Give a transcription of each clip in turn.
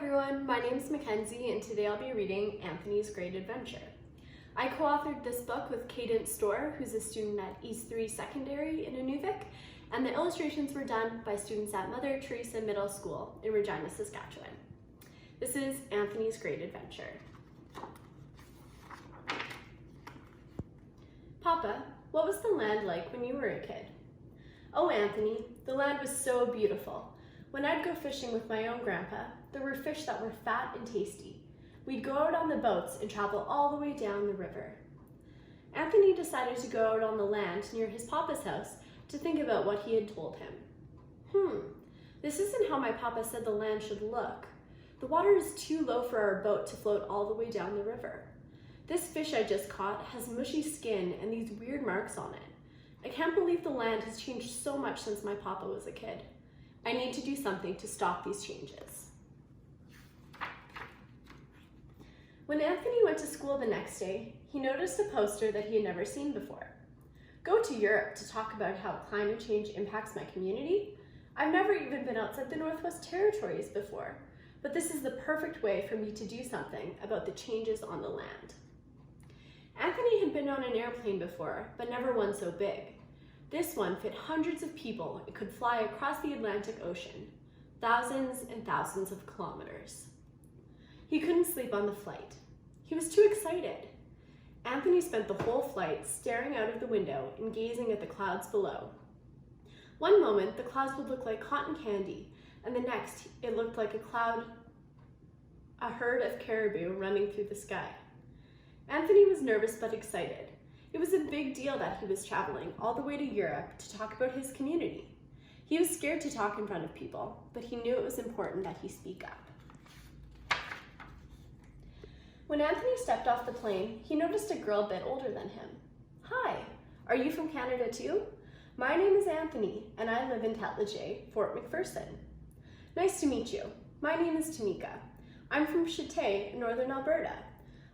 everyone, my name is Mackenzie and today I'll be reading Anthony's Great Adventure. I co-authored this book with Kaidynce Storr, who's a student at East 3 Secondary in Inuvik, and the illustrations were done by students at Mother Teresa Middle School in Regina, Saskatchewan. This is Anthony's Great Adventure. Papa, what was the land like when you were a kid? Oh, Anthony, the land was so beautiful. When I'd go fishing with my own grandpa, there were fish that were fat and tasty. We'd go out on the boats and travel all the way down the river. Anthony decided to go out on the land near his papa's house to think about what he had told him. This isn't how my papa said the land should look. The water is too low for our boat to float all the way down the river. This fish I just caught has mushy skin and these weird marks on it. I can't believe the land has changed so much since my papa was a kid. I need to do something to stop these changes. When Anthony went to school the next day, he noticed a poster that he had never seen before. Go to Europe to talk about how climate change impacts my community? I've never even been outside the Northwest Territories before, but this is the perfect way for me to do something about the changes on the land. Anthony had been on an airplane before, but never one so big. This one fit hundreds of people and could fly across the Atlantic Ocean, thousands and thousands of kilometers. He couldn't sleep on the flight. He was too excited. Anthony spent the whole flight staring out of the window and gazing at the clouds below. One moment, the clouds would look like cotton candy, and the next, it looked like a herd of caribou running through the sky. Anthony was nervous but excited. It was a big deal that he was traveling all the way to Europe to talk about his community. He was scared to talk in front of people, but he knew it was important that he speak up. When Anthony stepped off the plane, he noticed a girl a bit older than him. Hi, are you from Canada too? My name is Anthony, and I live in Tetleje, Fort McPherson. Nice to meet you. My name is Tamika. I'm from Showtime, Northern Alberta.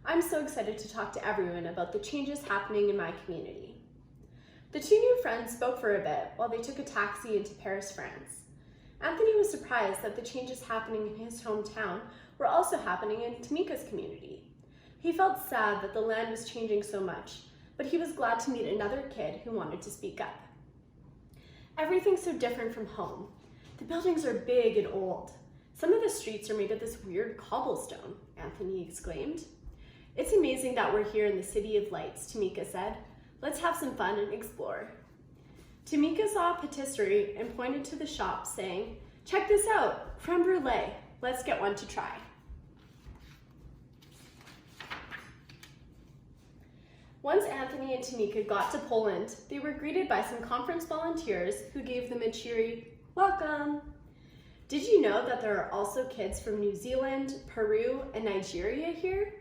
I'm so excited to talk to everyone about the changes happening in my community. The two new friends spoke for a bit while they took a taxi into Paris, France. Anthony was surprised that the changes happening in his hometown were also happening in Tamika's community. He felt sad that the land was changing so much, but he was glad to meet another kid who wanted to speak up. Everything's so different from home. The buildings are big and old. Some of the streets are made of this weird cobblestone, Anthony exclaimed. It's amazing that we're here in the City of Lights, Tamika said. Let's have some fun and explore. Tamika saw a patisserie and pointed to the shop saying, check this out, creme brulee. Let's get one to try. Once Anthony and Tamika got to Poland, they were greeted by some conference volunteers who gave them a cheery, welcome. Did you know that there are also kids from New Zealand, Peru, and Nigeria here?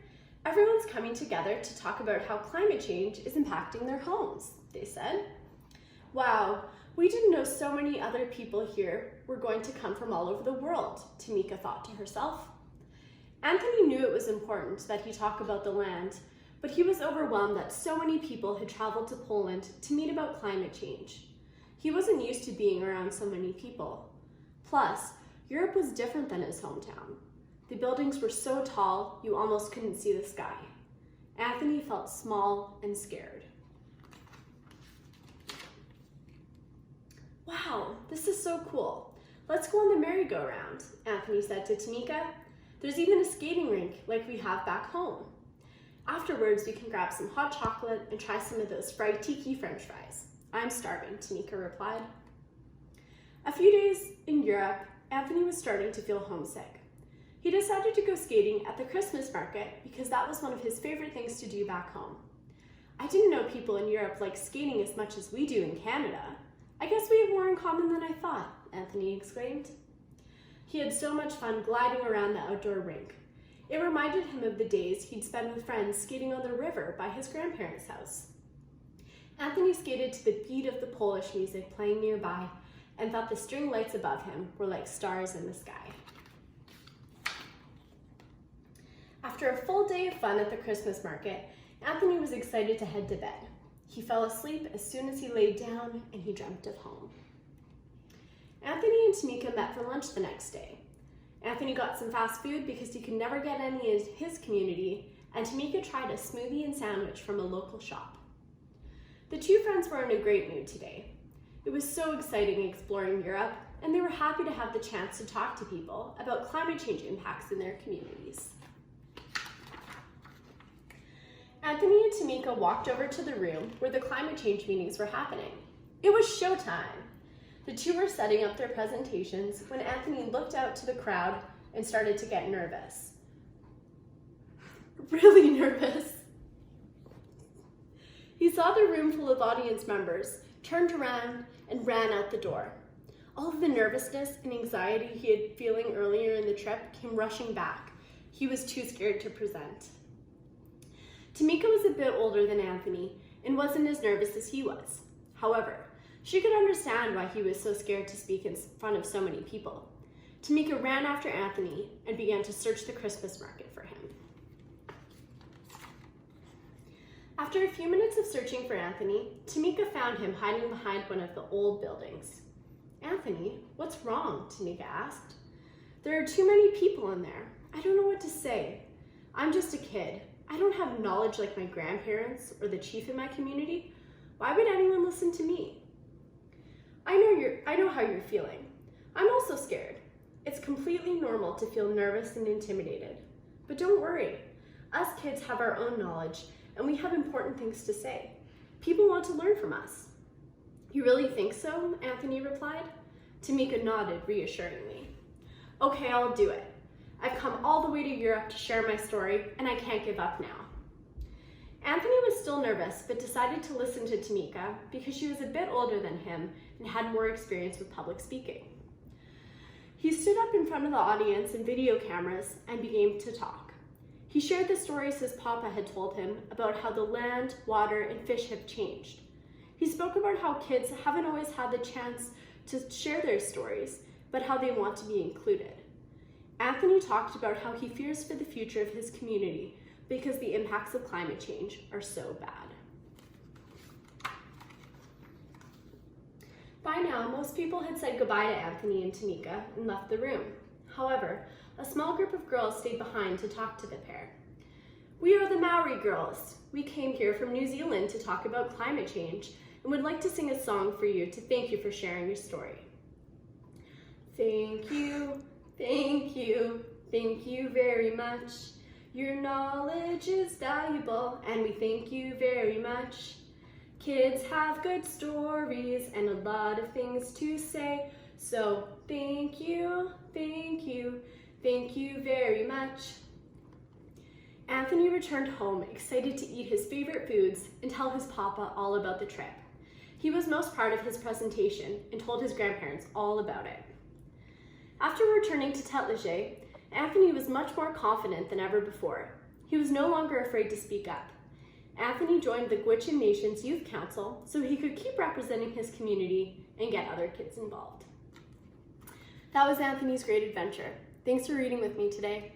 Everyone's coming together to talk about how climate change is impacting their homes, they said. Wow, we didn't know so many other people here were going to come from all over the world, Tamika thought to herself. Anthony knew it was important that he talk about the land, but he was overwhelmed that so many people had traveled to Poland to meet about climate change. He wasn't used to being around so many people. Plus, Europe was different than his hometown. The buildings were so tall, you almost couldn't see the sky. Anthony felt small and scared. Wow, this is so cool. Let's go on the merry-go-round, Anthony said to Tamika. There's even a skating rink like we have back home. Afterwards, we can grab some hot chocolate and try some of those fried tiki french fries. I'm starving, Tamika replied. A few days in Europe, Anthony was starting to feel homesick. He decided to go skating at the Christmas market because that was one of his favorite things to do back home. I didn't know people in Europe like skating as much as we do in Canada. I guess we have more in common than I thought, Anthony exclaimed. He had so much fun gliding around the outdoor rink. It reminded him of the days he'd spent with friends skating on the river by his grandparents' house. Anthony skated to the beat of the Polish music playing nearby and thought the string lights above him were like stars in the sky. After a full day of fun at the Christmas market, Anthony was excited to head to bed. He fell asleep as soon as he laid down and he dreamt of home. Anthony and Tamika met for lunch the next day. Anthony got some fast food because he could never get any in his community, and Tamika tried a smoothie and sandwich from a local shop. The two friends were in a great mood today. It was so exciting exploring Europe, and they were happy to have the chance to talk to people about climate change impacts in their communities. Anthony and Tamika walked over to the room where the climate change meetings were happening. It was showtime. The two were setting up their presentations when Anthony looked out to the crowd and started to get nervous. Really nervous. He saw the room full of audience members, turned around, and ran out the door. All of the nervousness and anxiety he had feeling earlier in the trip came rushing back. He was too scared to present. Tamika was a bit older than Anthony and wasn't as nervous as he was. However, she could understand why he was so scared to speak in front of so many people. Tamika ran after Anthony and began to search the Christmas market for him. After a few minutes of searching for Anthony, Tamika found him hiding behind one of the old buildings. "Anthony, what's wrong?" Tamika asked. "There are too many people in there. I don't know what to say. I'm just a kid. I don't have knowledge like my grandparents or the chief in my community. Why would anyone listen to me?" I know how you're feeling. I'm also scared. It's completely normal to feel nervous and intimidated. But don't worry. Us kids have our own knowledge, and we have important things to say. People want to learn from us. "You really think so?" Anthony replied. Tamika nodded reassuringly. "Okay, I'll do it. I've come all the way to Europe to share my story, and I can't give up now." Anthony was still nervous, but decided to listen to Tamika because she was a bit older than him and had more experience with public speaking. He stood up in front of the audience and video cameras and began to talk. He shared the stories his papa had told him about how the land, water, and fish have changed. He spoke about how kids haven't always had the chance to share their stories, but how they want to be included. Anthony talked about how he fears for the future of his community because the impacts of climate change are so bad. By now, most people had said goodbye to Anthony and Tamika and left the room. However, a small group of girls stayed behind to talk to the pair. "We are the Maori Girls. We came here from New Zealand to talk about climate change and would like to sing a song for you to thank you for sharing your story." "Thank you, thank you, thank you very much. Your knowledge is valuable and we thank you very much. Kids have good stories and a lot of things to say, so thank you, thank you, thank you very much." Anthony returned home excited to eat his favorite foods and tell his papa all about the trip. He was most proud of his presentation and told his grandparents all about it. After returning to Tetleger, Anthony was much more confident than ever before. He was no longer afraid to speak up. Anthony joined the Gwich'in Nation's Youth Council so he could keep representing his community and get other kids involved. That was Anthony's great adventure. Thanks for reading with me today.